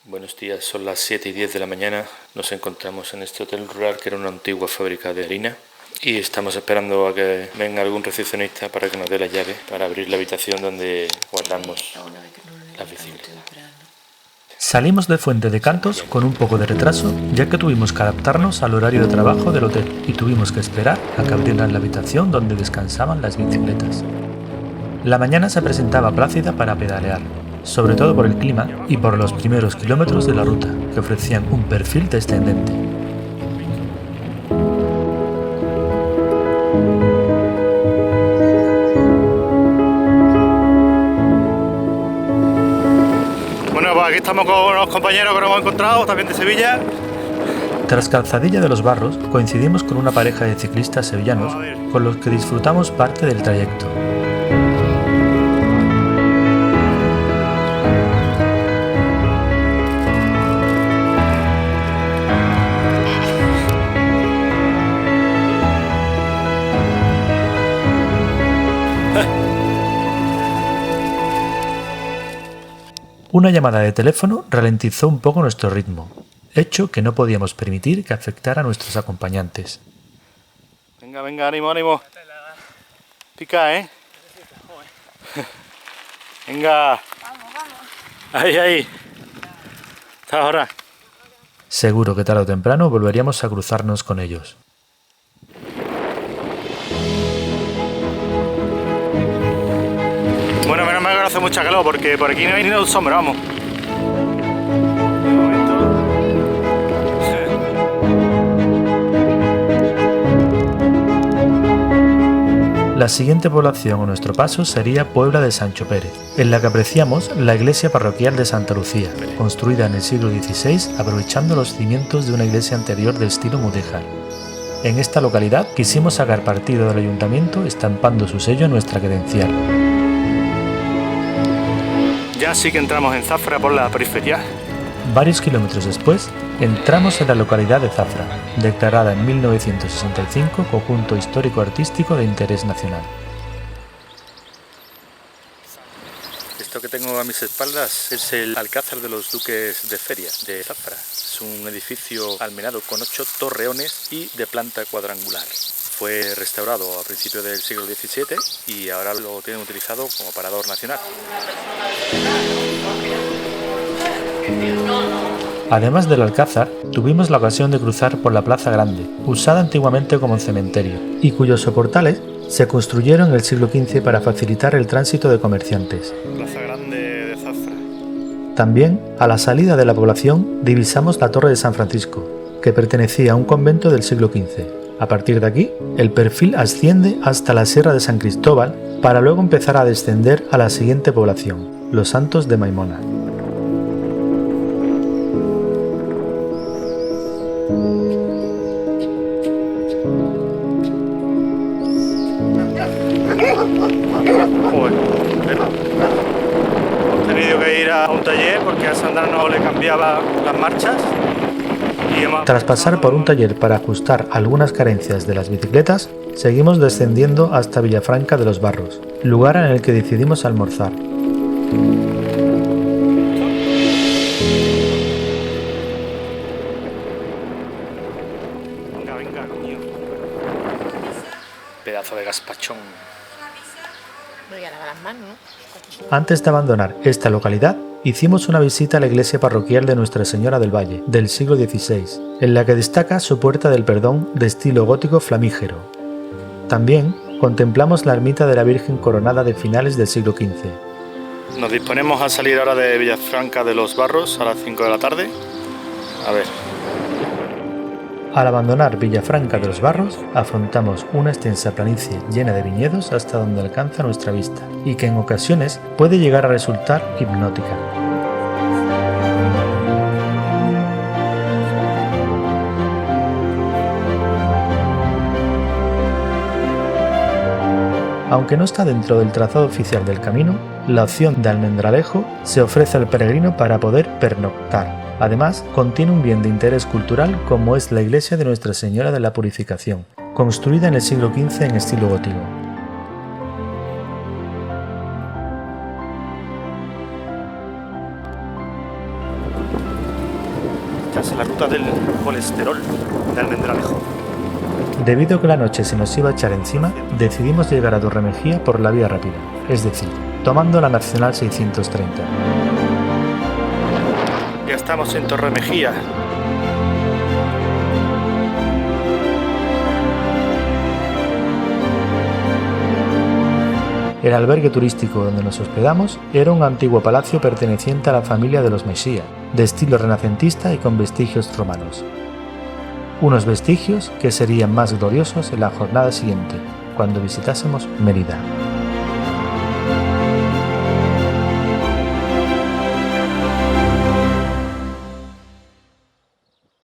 Buenos días, son las 7:10 de la mañana. Nos encontramos en este hotel rural que era una antigua fábrica de harina y estamos esperando a que venga algún recepcionista para que nos dé la llave para abrir la habitación donde guardamos las bicicletas. Salimos de Fuente de Cantos con un poco de retraso, ya que tuvimos que adaptarnos al horario de trabajo del hotel y tuvimos que esperar a que abrieran la habitación donde descansaban las bicicletas. La mañana se presentaba plácida para pedalear, sobre todo por el clima y por los primeros kilómetros de la ruta, que ofrecían un perfil descendente. Bueno, pues aquí estamos con unos compañeros que nos hemos encontrado, también de Sevilla. Tras Calzadilla de los Barros, coincidimos con una pareja de ciclistas sevillanos con los que disfrutamos parte del trayecto. Una llamada de teléfono ralentizó un poco nuestro ritmo, hecho que no podíamos permitir que afectara a nuestros acompañantes. Venga, venga, ánimo, ánimo. Pica, ¿eh? Venga. Vamos, vamos. Ahí, ahí. Hasta ahora. Seguro que tarde o temprano volveríamos a cruzarnos con ellos. Bueno, menos mal que no hace mucha calor porque por aquí no hay ni un sombra, vamos. De momento. La siguiente población a nuestro paso sería Puebla de Sancho Pérez, en la que apreciamos la iglesia parroquial de Santa Lucía, construida en el siglo XVI aprovechando los cimientos de una iglesia anterior de estilo mudéjar. En esta localidad quisimos sacar partido del ayuntamiento estampando su sello en nuestra credencial. Ya sí que entramos en Zafra por la periferia. Varios kilómetros después, entramos en la localidad de Zafra, declarada en 1965 Conjunto Histórico-Artístico de Interés Nacional. Esto que tengo a mis espaldas es el Alcázar de los Duques de Feria de Zafra. Es un edificio almenado con 8 torreones y de planta cuadrangular. Fue restaurado a principios del siglo XVII y ahora lo tienen utilizado como parador nacional. Además del Alcázar, tuvimos la ocasión de cruzar por la Plaza Grande, usada antiguamente como cementerio, y cuyos soportales se construyeron en el siglo XV para facilitar el tránsito de comerciantes. Plaza Grande de Zafra. También, a la salida de la población, divisamos la Torre de San Francisco, que pertenecía a un convento del siglo XV. A partir de aquí, el perfil asciende hasta la Sierra de San Cristóbal para luego empezar a descender a la siguiente población, Los Santos de Maimona. Joder, hemos tenido que ir a un taller porque a Sandra no le cambiaba las marchas. Tras pasar por un taller para ajustar algunas carencias de las bicicletas, seguimos descendiendo hasta Villafranca de los Barros, lugar en el que decidimos almorzar. Venga, venga, coño. Pedazo de gazpachón. Voy a lavar las manos, ¿no? Antes de abandonar esta localidad, hicimos una visita a la iglesia parroquial de Nuestra Señora del Valle, del siglo XVI, en la que destaca su Puerta del Perdón de estilo gótico flamígero. También contemplamos la ermita de la Virgen Coronada de finales del siglo XV. Nos disponemos a salir ahora de Villafranca de los Barros a las 5 de la tarde. A ver. Al abandonar Villafranca de los Barros, afrontamos una extensa planicie llena de viñedos hasta donde alcanza nuestra vista, y que en ocasiones puede llegar a resultar hipnótica. Aunque no está dentro del trazado oficial del camino, la opción de Almendralejo se ofrece al peregrino para poder pernoctar. Además, contiene un bien de interés cultural como es la iglesia de Nuestra Señora de la Purificación, construida en el siglo XV en estilo gótico. Esta es la ruta del colesterol de Almendralejo. Debido a que la noche se nos iba a echar encima, decidimos llegar a Torremejía por la vía rápida, es decir, tomando la Nacional 630. Ya estamos en Torremejía. El albergue turístico donde nos hospedamos era un antiguo palacio perteneciente a la familia de los Mexía, de estilo renacentista y con vestigios romanos. Unos vestigios que serían más gloriosos en la jornada siguiente, cuando visitásemos Mérida.